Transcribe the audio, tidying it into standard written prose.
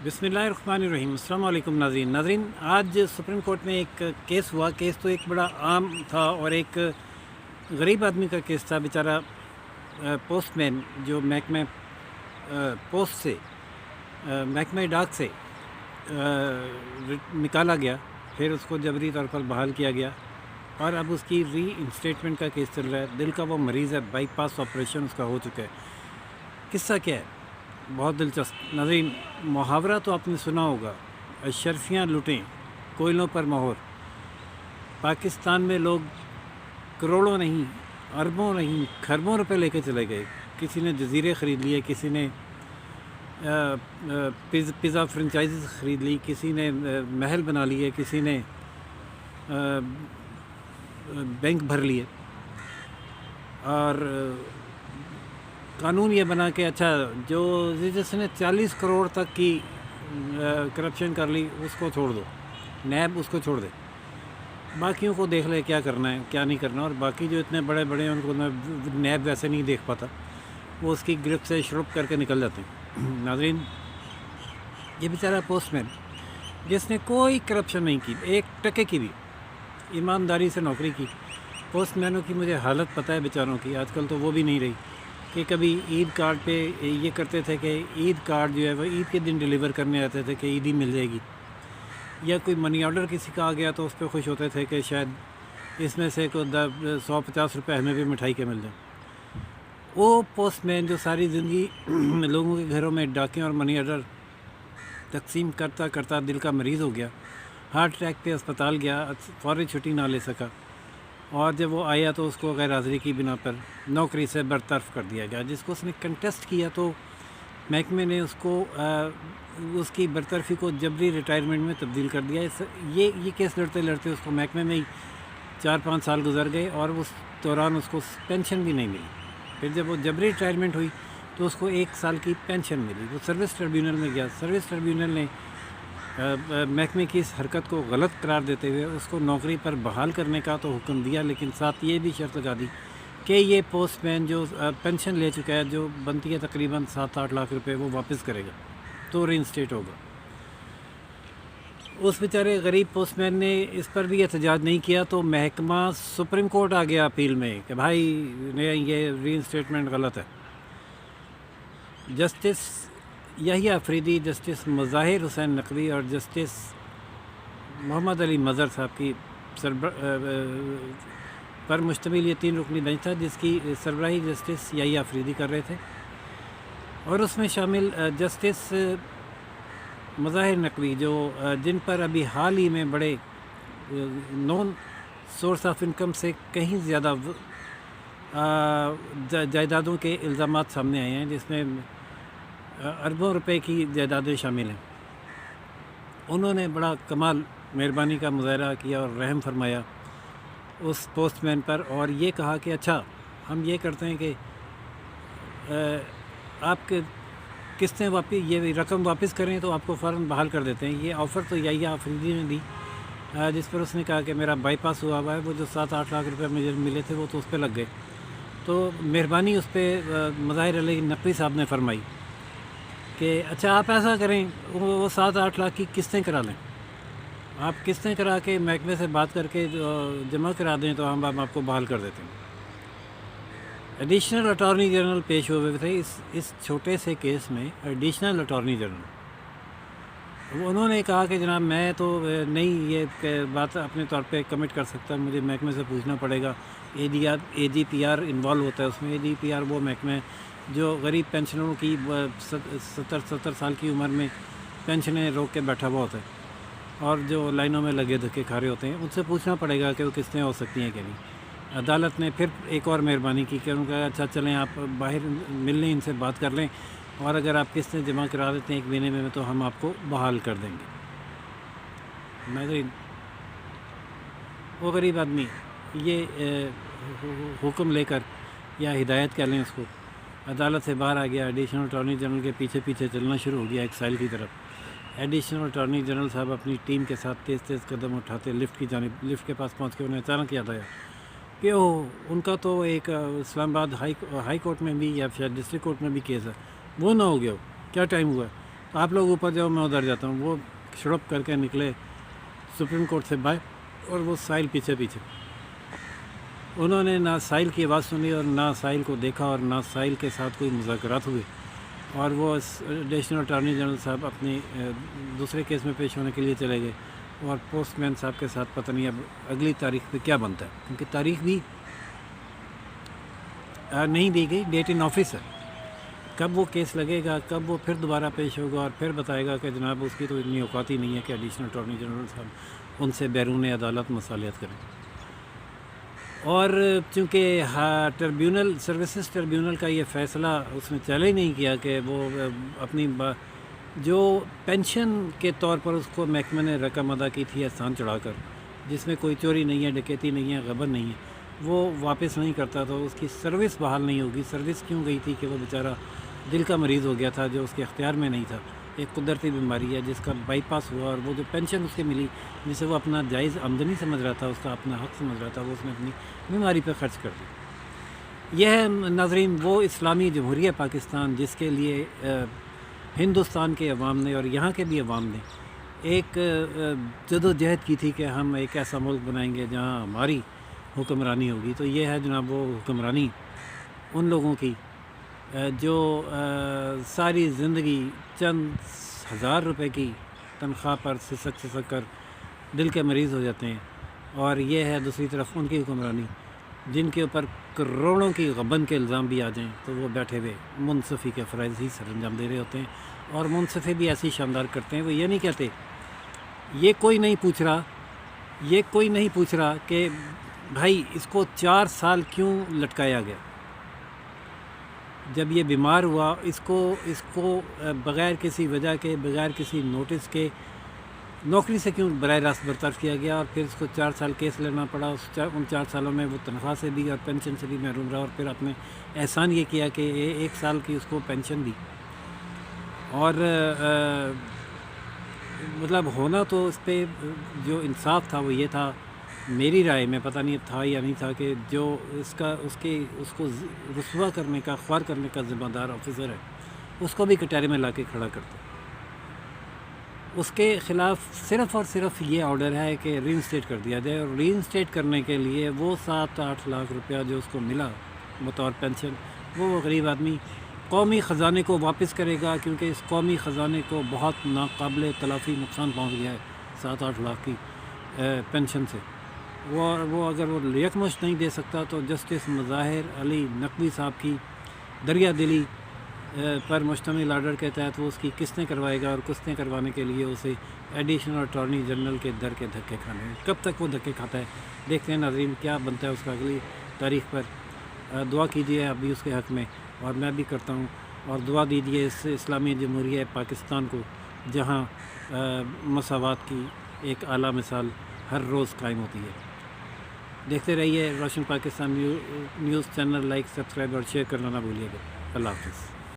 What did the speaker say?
بسم اللہ الرحمن الرحیم۔ السلام علیکم ناظرین، آج سپریم کورٹ میں ایک کیس ہوا۔ کیس تو ایک بڑا عام تھا اور ایک غریب آدمی کا کیس تھا، بیچارہ پوسٹ مین جو محکمہ پوسٹ سے محکمہ ڈاک سے نکالا گیا، پھر اس کو جبری طور پر بحال کیا گیا اور اب اس کی ری انسٹیٹمنٹ کا کیس چل رہا ہے۔ دل کا وہ مریض ہے، بائی پاس آپریشن اس کا ہو چکا ہے۔ قصہ کیا ہے؟ بہت دلچسپ ناظرین، محاورہ تو آپ نے سنا ہوگا، اشرفیاں لٹیں کوئلوں پر مہور۔ پاکستان میں لوگ کروڑوں نہیں، اربوں نہیں، کھربوں روپے لے کے چلے گئے۔ کسی نے جزیرے خرید لیے، کسی نے پیزا فرنچائزز خرید لی، کسی نے محل بنا لیے، کسی نے بینک بھر لیے، اور قانون یہ بنا کہ اچھا جو جس نے 40 کروڑ تک کی کرپشن کر لی اس کو چھوڑ دو، نیب اس کو چھوڑ دے، باقیوں کو دیکھ لے کیا کرنا ہے کیا نہیں کرنا۔ اور باقی جو اتنے بڑے بڑے ہیں ان کو نیب ویسے نہیں دیکھ پاتا، وہ اس کی گرفت سے شرپ کر کے نکل جاتے ہیں۔ ناظرین، یہ بیچارہ پوسٹ مین جس نے کوئی کرپشن نہیں کی، ایک ٹکے کی بھی، ایمانداری سے نوکری کی۔ پوسٹ مینوں کی مجھے حالت پتہ ہے بیچاروں کی، آج کل تو وہ بھی نہیں رہی، کہ کبھی عید کارڈ پہ یہ کرتے تھے کہ عید کارڈ جو ہے وہ عید کے دن ڈیلیور کرنے آتے تھے کہ عید ہی مل جائے گی، یا کوئی منی آرڈر کسی کا آ گیا تو اس پہ خوش ہوتے تھے کہ شاید اس میں سے کوئی 150 روپے ہمیں بھی مٹھائی کے مل جائیں۔ وہ پوسٹ مین جو ساری زندگی لوگوں کے گھروں میں ڈاکیں اور منی آرڈر تقسیم کرتا کرتا دل کا مریض ہو گیا، ہارٹ اٹیک پہ اسپتال گیا، فوری چھٹی نہ لے سکا، اور جب وہ آیا تو اس کو غیر حاضری کی بنا پر نوکری سے برطرف کر دیا گیا۔ جس کو اس نے کنٹیسٹ کیا تو محکمے نے اس کو اس کی برطرفی کو جبری ریٹائرمنٹ میں تبدیل کر دیا۔ یہ کیس لڑتے لڑتے اس کو محکمے میں ہی 4-5 سال گزر گئے اور اس دوران اس کو پینشن بھی نہیں ملی۔ پھر جب وہ جبری ریٹائرمنٹ ہوئی تو اس کو 1 سال کی پینشن ملی۔ وہ سروس ٹریبیونل میں گیا، سروس ٹریبیونل نے محکمے کی اس حرکت کو غلط قرار دیتے ہوئے اس کو نوکری پر بحال کرنے کا تو حکم دیا، لیکن ساتھ یہ بھی شرط لگا دی کہ یہ پوسٹ مین جو پینشن لے چکا ہے، جو بنتی ہے تقریباً 7-8 لاکھ روپے، وہ واپس کرے گا تو ری انسٹیٹ ہوگا۔ اس بیچارے غریب پوسٹ مین نے اس پر بھی احتجاج نہیں کیا تو محکمہ سپریم کورٹ آ گیا اپیل میں کہ بھائی یہ ری انسٹیٹمنٹ غلط ہے۔ جسٹس یحییٰ آفریدی، جسٹس مظاہر حسین نقوی اور جسٹس محمد علی مظہر صاحب کی پر مشتمل یہ 3 رکنی بینچ تھا، جس کی سربراہی جسٹس یحییٰ آفریدی کر رہے تھے، اور اس میں شامل جسٹس مظاہر نقوی جو جن پر ابھی حال ہی میں بڑے نون سورس آف انکم سے کہیں زیادہ جائیدادوں کے الزامات سامنے آئے ہیں، جس میں اربوں روپے کی جائیدادیں شامل ہیں۔ انہوں نے بڑا کمال مہربانی کا مظاہرہ کیا اور رحم فرمایا اس پوسٹ مین پر، اور یہ کہا کہ اچھا ہم یہ کرتے ہیں کہ آپ کے قسطیں واپس، یہ رقم واپس کریں تو آپ کو فوراً بحال کر دیتے ہیں۔ یہ آفر تو یحییٰ آفریدی نے دی، جس پر اس نے کہا کہ میرا بائی پاس ہوا ہوا ہے، وہ جو 7-8 لاکھ روپے مجھے ملے تھے وہ تو اس پہ لگ گئے۔ تو مہربانی اس پہ مظاہر علی نقوی صاحب نے فرمائی کہ اچھا آپ ایسا کریں، وہ 7-8 لاکھ کی قسطیں کرا لیں، آپ قسطیں کرا کے محکمے سے بات کر کے جمع کرا دیں تو ہم آپ کو بحال کر دیتے ہیں۔ ایڈیشنل اٹارنی جنرل پیش ہوئے تھے اس چھوٹے سے کیس میں، ایڈیشنل اٹارنی جنرل، انہوں نے کہا کہ جناب میں تو نہیں یہ بات اپنے طور پہ کمٹ کر سکتا، مجھے محکمے سے پوچھنا پڑے گا۔ اے جی پی آر انوالو ہوتا ہے اس میں۔ اے جی پی آر وہ محکمہ ہے جو غریب پینشنروں کی 70 سال کی عمر میں پینشنیں روک کے بیٹھا ہوا ہوتا ہے، اور جو لائنوں میں لگے دھکے کھا رہے ہوتے ہیں، ان سے پوچھنا پڑے گا کہ وہ قسطیں ہو سکتی ہیں کہ نہیں۔ عدالت نے پھر ایک اور مہربانی کی کہ انہوں نے کہا اچھا چلیں آپ باہر مل لیں، ان سے بات کر لیں، اور اگر آپ قسطیں جمع کرا دیتے ہیں 1 مہینے میں تو ہم آپ کو بحال کر دیں گے۔ ناظرین، وہ غریب آدمی یہ حکم لے کر، یا ہدایت کہہ لیں اس کو، عدالت سے باہر آ گیا، ایڈیشنل اٹارنی جنرل کے پیچھے پیچھے چلنا شروع ہو گیا ایک سائل کی طرف۔ ایڈیشنل اٹارنی جنرل صاحب اپنی ٹیم کے ساتھ تیز تیز قدم اٹھاتے لفٹ کی جانب، لفٹ کے پاس پہنچ کے انہیں اچانک یاد آیا کہ ان کا تو ایک اسلام آباد ہائی کورٹ میں بھی یا شاید ڈسٹرکٹ کورٹ میں بھی کیس ہے، وہ نہ ہو گیا ہو، کیا ٹائم ہوا ہے؟ تو آپ لوگ اوپر جاؤ، میں ادھر جاتا ہوں۔ وہ شڑپ کر کے نکلے سپریم کورٹ سے باہر، اور وہ ساحل پیچھے پیچھے۔ انہوں نے نہ ساحل کی آواز سنی اور نہ ساحل کو دیکھا اور نہ ساحل کے ساتھ کوئی مذاکرات ہوئے، اور وہ ایڈیشنل اٹارنی جنرل صاحب اپنی دوسرے کیس میں پیش ہونے کے لیے چلے گئے، اور پوسٹ مین صاحب کے ساتھ پتہ نہیں اب اگلی تاریخ پہ کیا بنتا ہے، کیونکہ تاریخ بھی نہیں دی گئی، ڈیٹ ان آفس ہے۔ کب وہ کیس لگے گا، کب وہ پھر دوبارہ پیش ہوگا اور پھر بتائے گا کہ جناب اس کی تو اتنی اوقات ہی نہیں ہے کہ ایڈیشنل اٹارنی جنرل صاحب ان سے بیرون عدالت مصالحت کریں۔ اور چونکہ ٹربیونل سروسز ٹربیونل کا یہ فیصلہ اس نے چیلنج نہیں کیا کہ وہ اپنی جو پینشن کے طور پر اس کو محکمہ نے رقم ادا کی تھی احسان چڑھا کر، جس میں کوئی چوری نہیں ہے، ڈکیتی نہیں ہے، غبن نہیں ہے، وہ واپس نہیں کرتا تو اس کی سروس بحال نہیں ہوگی۔ سروس کیوں گئی تھی کہ وہ بیچارہ دل کا مریض ہو گیا تھا جو اس کے اختیار میں نہیں تھا، ایک قدرتی بیماری ہے جس کا بائی پاس ہوا، اور وہ جو پینشن اس کے ملی جسے وہ اپنا جائز آمدنی سمجھ رہا تھا، اس کا اپنا حق سمجھ رہا تھا، وہ اس نے اپنی بیماری پہ خرچ کر دی۔ یہ ہے ناظرین وہ اسلامی جمہوریہ پاکستان جس کے لیے ہندوستان کے عوام نے اور یہاں کے بھی عوام نے ایک جد و جہد کی تھی کہ ہم ایک ایسا ملک بنائیں گے جہاں ہماری حکمرانی ہوگی۔ تو یہ ہے جناب وہ حکمرانی ان لوگوں کی جو ساری زندگی چند ہزار روپے کی تنخواہ پر سسک کر دل کے مریض ہو جاتے ہیں، اور یہ ہے دوسری طرف ان کی حکمرانی جن کے اوپر کروڑوں کی غبن کے الزام بھی آ جائیں تو وہ بیٹھے ہوئے منصفی کے فرائض ہی سر انجام دے رہے ہوتے ہیں، اور منصفی بھی ایسی شاندار کرتے ہیں۔ وہ یہ نہیں کہتے، یہ کوئی نہیں پوچھ رہا کہ بھائی اس کو 4 سال کیوں لٹکایا گیا، جب یہ بیمار ہوا اس کو بغیر کسی وجہ کے، بغیر کسی نوٹس کے نوکری سے کیوں براہ راست برطرف کیا گیا، اور پھر اس کو 4 سال کیس لڑنا پڑا۔ ان 4 سالوں میں وہ تنخواہ سے بھی اور پینشن سے بھی محروم رہا، اور پھر آپ نے احسان یہ کیا کہ 1 سال کی اس کو پینشن دی۔ اور مطلب ہونا تو اس پہ جو انصاف تھا وہ یہ تھا، میری رائے میں پتہ نہیں تھا یا نہیں تھا، کہ جو اس کو رسوا کرنے کا، خوار کرنے کا ذمہ دار آفیسر ہے اس کو بھی کٹہرے میں لا کے کھڑا کرتے۔ اس کے خلاف صرف اور صرف یہ آرڈر ہے کہ ری انسٹیٹ کر دیا جائے، اور ری انسٹیٹ کرنے کے لیے وہ 7-8 لاکھ روپیہ جو اس کو ملا بطور پینشن، وہ غریب آدمی قومی خزانے کو واپس کرے گا، کیونکہ اس قومی خزانے کو بہت ناقابل تلافی نقصان پہنچ گیا ہے 7-8 لاکھ کی پینشن سے۔ وہ اگر وہ یکمشت نہیں دے سکتا تو جسٹس مظاہر علی نقوی صاحب کی دریا دلی پر مشتمل آرڈر کے تحت وہ اس کی قسطیں کروائے گا، اور قسطیں کروانے کے لیے اسے ایڈیشنل اٹارنی جنرل کے در کے دھکے کھانے ہیں۔ کب تک وہ دھکے کھاتا ہے دیکھتے ہیں ناظرین، کیا بنتا ہے اس کا اگلی تاریخ پر۔ دعا کیجیے آپ بھی اس کے حق میں، اور میں بھی کرتا ہوں، اور دعا دیجیے اس اسلامی جمہوریہ پاکستان کو جہاں مساوات کی ایک اعلیٰ مثال ہر روز قائم ہوتی ہے۔ دیکھتے رہیے روشن Pakistan news channel, like, subscribe اور شیئر کرنا نہ بھولیے گا۔ اللہ حافظ۔